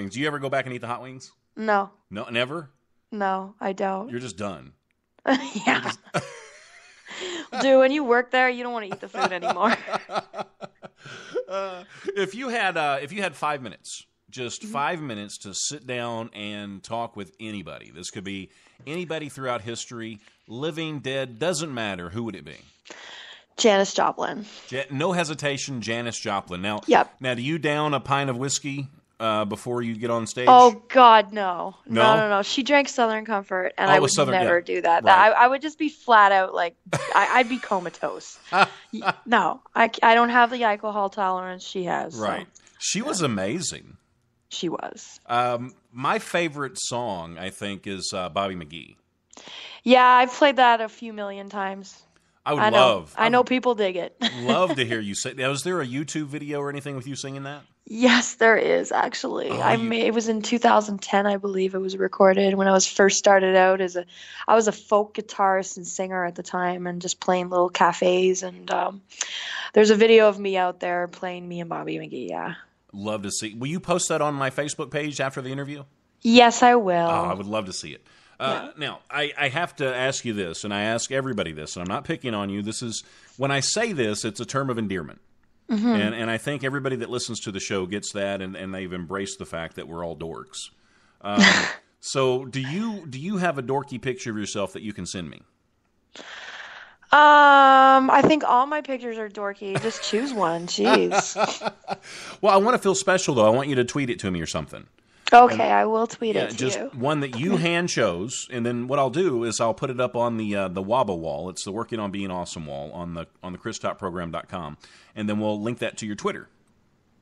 Do you ever go back and eat the hot wings? No. No, never? No, I don't. You're just done. Yeah. Dude, when you work there, you don't want to eat the food anymore. If you had 5 minutes, just 5 minutes to sit down and talk with anybody, this could be anybody throughout history, living, dead, doesn't matter. Who would it be? Janis Joplin. No hesitation, Janis Joplin. Now, Yep. Now, do you down a pint of whiskey before you get on stage? Oh, God, no. No? No. She drank Southern Comfort, and Oh, I it would was Southern, never yeah. do that. Right. I would just be flat out, like, I'd be comatose. No, I don't have the alcohol tolerance she has. Right. So. She was amazing. She was. My favorite song, I think, is Bobby McGee. Yeah, I've played that a few million times. I know people dig it. Love to hear you say. Now, was there a YouTube video or anything with you singing that? Yes, there is actually. It was in 2010, I believe it was recorded when I was first started out I was a folk guitarist and singer at the time and just playing little cafes and there's a video of me out there playing me and Bobby McGee, yeah. Love to see. Will you post that on my Facebook page after the interview? Yes, I will. Oh, I would love to see it. Yeah. Now, I have to ask you this, and I ask everybody this, and I'm not picking on you. This is, when I say this, it's a term of endearment. Mm-hmm. And I think everybody that listens to the show gets that, and they've embraced the fact that we're all dorks. So do you have a dorky picture of yourself that you can send me? I think all my pictures are dorky. Just choose one. Jeez. Well, I want to feel special, though. I want you to tweet it to me or something. Okay, I will tweet it to just you. One that you hand chose, and then what I'll do is I'll put it up on the WABA wall. It's the Working on Being Awesome wall on the ChrisTopProgram.com, and then we'll link that to your Twitter.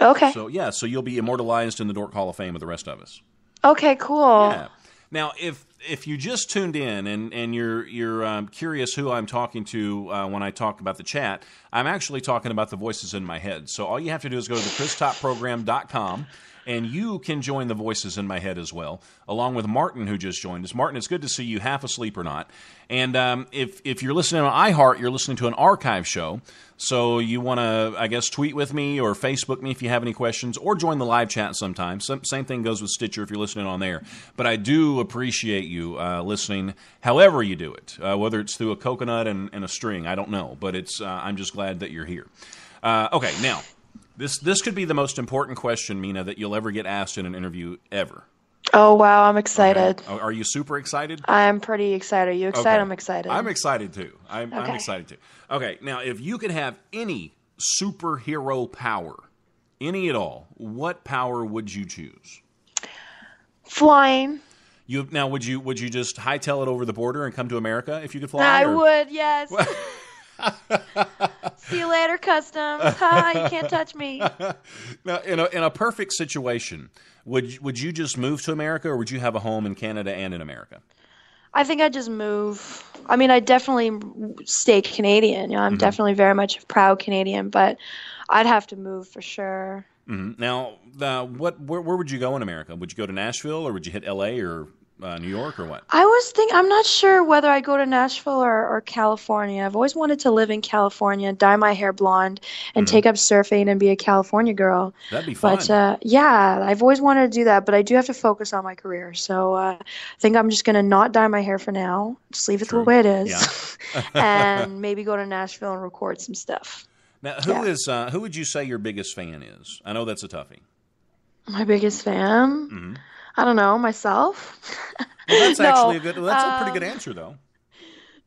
Okay. So you'll be immortalized in the Dork Hall of Fame with the rest of us. Okay, cool. Yeah. Now, if you just tuned in and you're curious who I'm talking to when I talk about the chat, I'm actually talking about the voices in my head. So all you have to do is go to the ChrisTopProgram.com. And you can join the voices in my head as well, along with Martin, who just joined us. Martin, it's good to see you, half asleep or not. And if you're listening on iHeart, you're listening to an archive show. So you want to, I guess, tweet with me or Facebook me if you have any questions, or join the live chat sometimes. Same thing goes with Stitcher if you're listening on there. But I do appreciate you listening, however you do it, whether it's through a coconut and a string. I don't know, but I'm just glad that you're here. Okay, now. This could be the most important question, Mena, that you'll ever get asked in an interview ever. Oh, wow. I'm excited. Okay. Are you super excited? I'm pretty excited. Are you excited? Okay. I'm excited. I'm excited, too. I'm Okay. excited, too. Okay, now, if you could have any superhero power, any at all, what power would you choose? Flying. Now, would you just hightail it over the border and come to America if you could fly? I would, yes. See you later, customs. Ha, you can't touch me. Now, in a perfect situation, would you just move to America, or would you have a home in Canada and in America? I think I'd just move. I mean, I'd definitely stay Canadian. I'm definitely very much a proud Canadian, but I'd have to move for sure. Mm-hmm. Now, where would you go in America? Would you go to Nashville, or would you hit L.A. or New York, or what? I'm not sure whether I go to Nashville or California. I've always wanted to live in California, dye my hair blonde, and take up surfing and be a California girl. That'd be fun. But yeah, I've always wanted to do that, but I do have to focus on my career. So I think I'm just going to not dye my hair for now, just leave it the way it is, and maybe go to Nashville and record some stuff. Now, who would you say your biggest fan is? I know that's a toughie. My biggest fan? Mm-hmm. I don't know, myself. Well, that's actually that's a pretty good answer, though.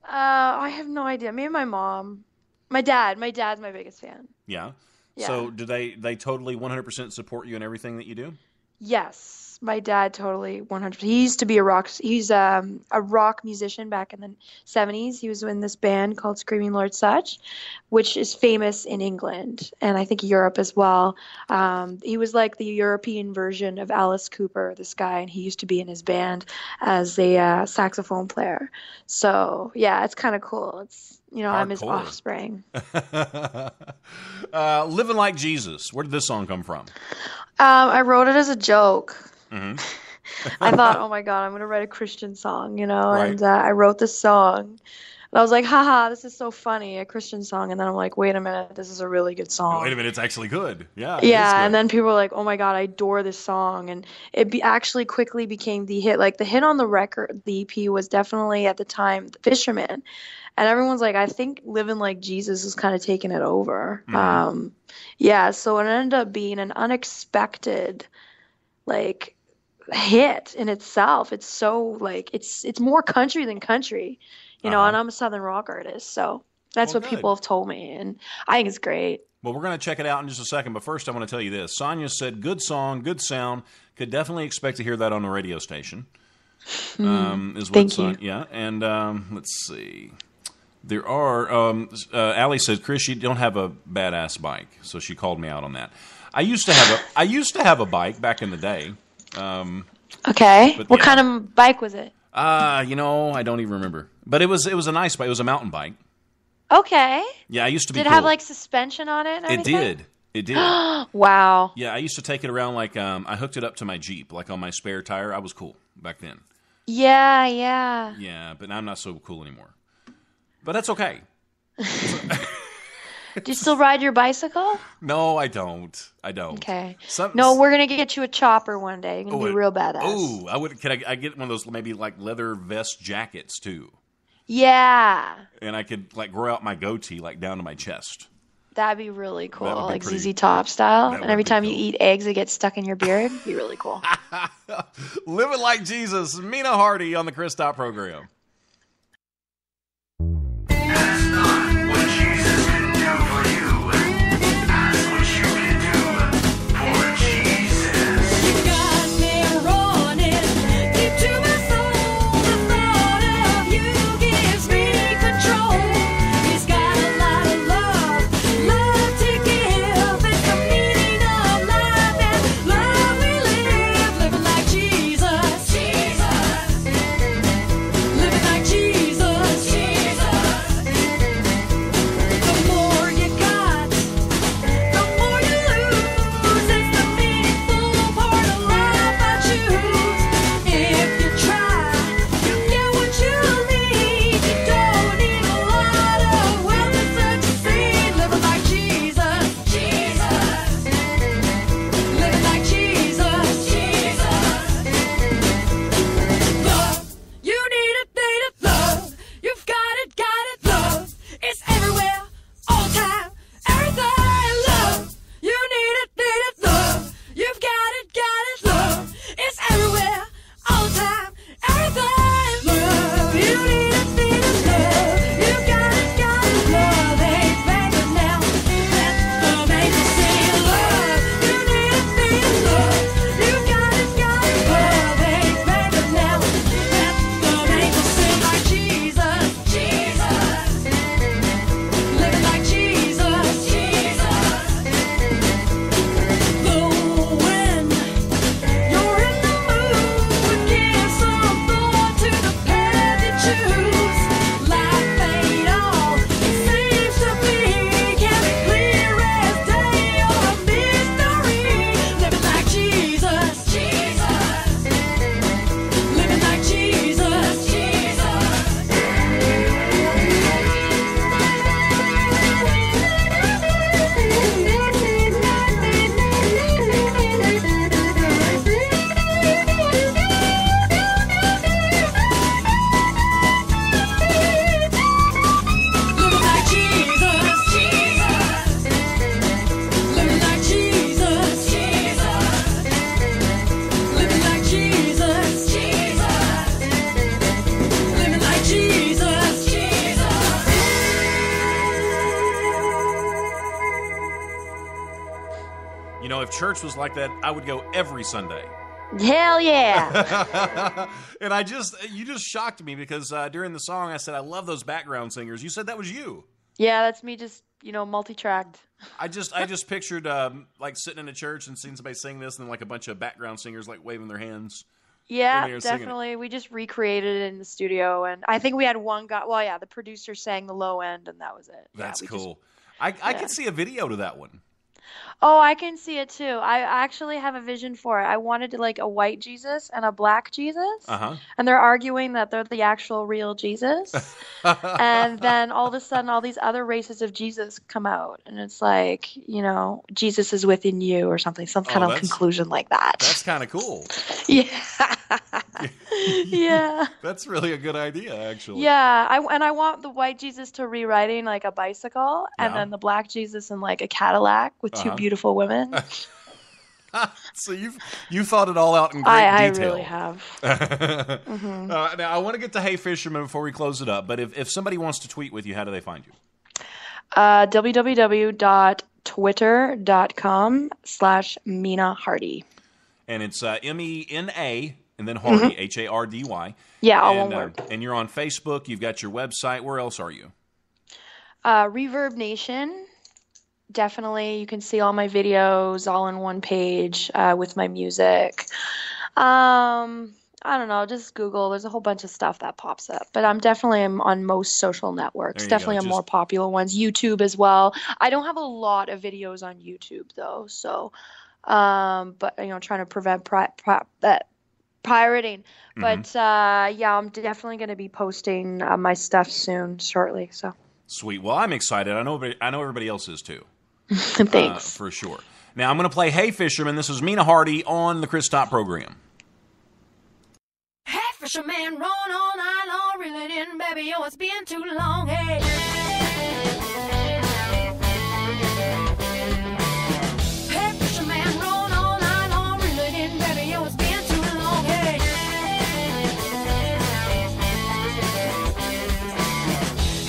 I have no idea. Maybe my mom. My dad. My dad's my biggest fan. Yeah. Yeah. So do they totally 100% support you in everything that you do? Yes. My dad totally 100%. He used to be he's a rock musician back in the 70s. He was in this band called Screaming Lord Sutch, which is famous in England and I think Europe as well. He was like the European version of Alice Cooper, this guy, and he used to be in his band as a saxophone player. So, yeah, it's kind of cool. It's, I'm his offspring. Living Like Jesus. Where did this song come from? I wrote it as a joke. Mm-hmm. I thought, oh my God, I'm going to write a Christian song, Right. and I wrote this song And I was like, haha, this is so funny, a Christian song. And then I'm like, wait a minute, this is a really good Wait a song. minute, it's actually good. Yeah, it is Yeah, and good. then people were like, "Oh my God, I adore this song," and actually quickly became the hit. Like the hit on the record, the EP was definitely at the time "The Fisherman," and everyone's like, "I think Living Like Jesus is kind of taking it over." Hmm. Yeah, so it ended up being an unexpected like hit in itself. It's so like it's more country than country, Uh-huh. and I'm a Southern rock artist, so that's Well, what people good. have told me, and I think it's great. Well, we're going to check it out in just a second, but first I want to tell you this. Sonia said, good song, good sound. Could definitely expect to hear that on the radio station, is what Thank Sonia, you. yeah. And let's see. There are, Allie said, Chris, you don't have a badass bike. So she called me out on that. I used to have a bike back in the day. Okay. But What yeah. kind of bike was it? I don't even remember. But it was a nice bike. It was a mountain bike. Okay. Yeah, I used to be Did it have cool. like suspension on it and It everything? did. It did. Wow. Yeah, I used to take it around like I hooked it up to my Jeep, like on my spare tire. I was cool back then. Yeah, yeah. Yeah, but I'm not so cool anymore. But that's okay. Do you still ride your bicycle? No, I don't. I don't. Okay. Some, No, we're gonna get you a chopper one day. You're gonna oh, be real badass. oh, I would. Can I get one of those maybe like leather vest jackets too, Yeah. and I could like grow out my goatee like down to my chest. That'd be really cool. That would be Like pretty. ZZ Top style. That And would every be time you cool. eat eggs, it gets stuck in your beard. Be really cool. Living like Jesus, Mena Hardy on the Chris Top program. Ask not what Jesus can do for you. Ask what you can do for Jesus. You got me running deep to my soul. The thought of you gives me control. He's got a lot of love to give. It's the meaning of life and love we live. Living like Jesus, Jesus. Living like Jesus, Jesus. The more you got, the more you lose. It's the meaningful part of life I choose. If you try, you get what you need. You don't need a lot of wealth to succeed. Living like Jesus, Jesus. Living like Jesus, Jesus. Love, you need it, love. You've got it, love. It's everywhere, all the time, everything, love. You need it, love. You've got it, love. It's everywhere, all the time, everything, love. You need it, love. You've got it, love. Hey, baby, now let the angels sing love. You need it, love. You've got it, love. Hey, baby, now let the angels sing like Jesus, Jesus. Living like Jesus, Jesus. Though when you're in the mood, give some thought to the path you choose. Life ain't all it seems to be. Can be clear as day or a mystery. Living like Jesus, Jesus. Living like Jesus, Jesus. Living like Jesus, Jesus. Living like Jesus, Jesus. Living like Jesus, Jesus. Living like Jesus, Jesus. You know, if church was like that, I would go every Sunday. Hell yeah. And you just shocked me because during the song I said I love those background singers. You said that was you. Yeah, that's me just, multi-tracked. I just pictured like sitting in a church and seeing somebody sing this and then like a bunch of background singers like waving their hands. Yeah, When they were singing it. definitely. We just recreated it in the studio, and I think we had one guy. Well, yeah, the producer sang the low end, and that was it. Yeah, That's we just- cool. I could see a video to that one. Oh, I can see it too. I actually have a vision for it. I wanted to like a white Jesus and a black Jesus, Uh and they're arguing that they're the actual real Jesus. huh. And then all of a sudden, all these other races of Jesus come out, and it's like, Jesus is within you or something, some Oh, kind of conclusion like that. that's kind of cool. Yeah. Yeah. That's really a good idea, actually. Yeah, I want the white Jesus to be riding like a bicycle, and Yeah. then the black Jesus in like a Cadillac with two Uh-huh. beautiful women. So you thought it all out in great I detail. really have. Now I want to get to Hey Fisherman before we close it up, but if somebody wants to tweet with you, how do they find you? www.twitter.com/Mena Hardy. And it's MENA and then Hardy, HARDY. Yeah, all And, one word. and you're on Facebook. You've got your website. Where else are you? Reverb Nation. Definitely, you can see all my videos all in one page with my music. I don't know, just Google. There's a whole bunch of stuff that pops up. But I'm definitely on most social networks. There you Definitely go. on more popular ones. YouTube as well. I don't have a lot of videos on YouTube though, so but trying to prevent that pirating. But yeah, I'm definitely going to be posting my stuff soon, shortly. So Sweet. Well, I'm excited. I know everybody else is too. thanks. For sure. Now I'm going to play Hey Fisherman. This is Mena Hardy on the Chris Top program. Hey, fisherman, run all night long, reel it in, baby, oh, it's been too long, hey. Hey, fisherman, run all night long, reel it in, baby, oh, it's been too long, hey.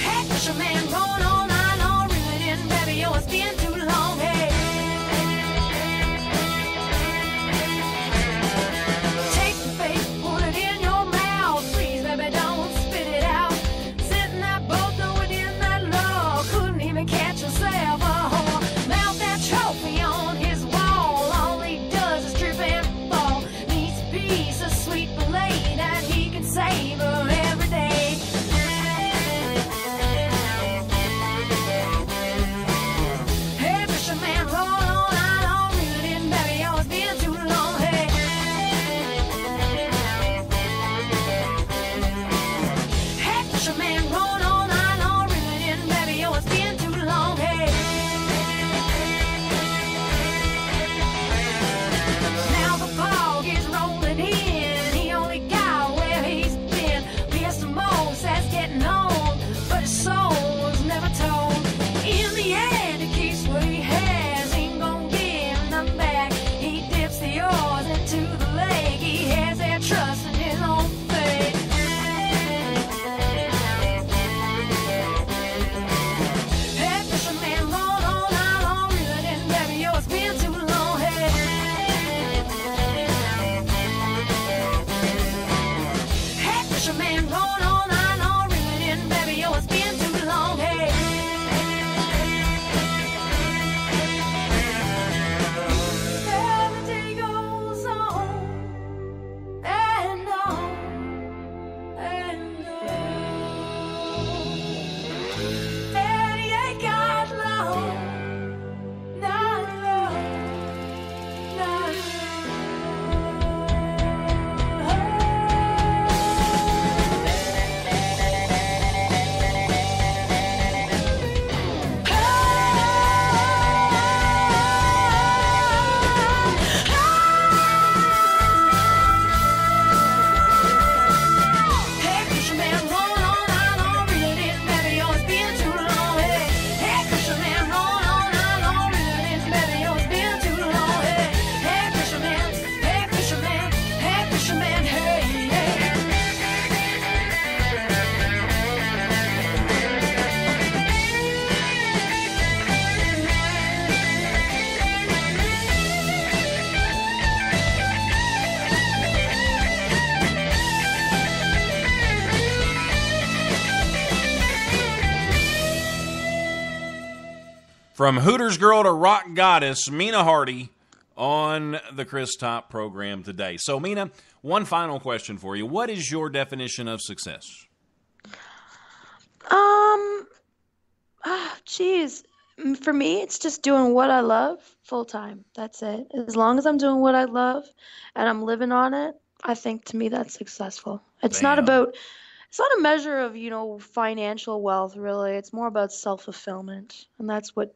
Hey, fisherman, run all night long, reel it in, baby, oh, it's been too long, hey. Take the bait, put it in your mouth, please, baby, don't spit it out. Sit in that boat, throwing in that log, couldn't even catch yourself. Oh, mount that trophy on his wall, all he does is trip and fall. Needs a piece of sweet fillet that he can savor every day. Hey, fisherman, roll on out on, reel it in, baby, oh, it's been too long, hey. Hey, fisherman, roll on out on, reel it in, baby, oh, it's been too long, hey. Now the fog is rolling in, he only got where he's been. Pissed the most that's getting on, but his soul was never told. In the end, he keeps what he has, ain't gonna give nothing back. He dips the oars into the lake, he has that trust in his own fate. Hey, fisherman, roll on out on, reel it in, baby, oh, it's been too long, hey. Hey, fisherman, roll on out on, reel it in, baby, oh, it's been too long, hey. And the day goes on, and on, and on. And he ain't got long, not long, not Hey, fisherman, roll on out on, reel it in, baby, oh, it's been too long, hey. Hey, fisherman, roll on out on, reel it in, baby, oh, it's been too long, hey. Hey, fisherman, hey, fisherman, hey, fisherman, hey, hey. From Hooters girl to rock goddess, Mena Hardy on the Chris Top program today. So, Mena, one final question for you. What is your definition of success? Geez, For me, it's just doing what I love full time. That's it. As long as I'm doing what I love and I'm living on it, I think to me that's successful. Bam. It's not a measure of, financial wealth, really. It's more about self-fulfillment. And that's what,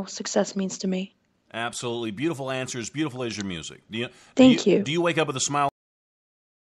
success means to me. Absolutely beautiful answers. Beautiful as your music. Do you Thank you. do you wake up with a smile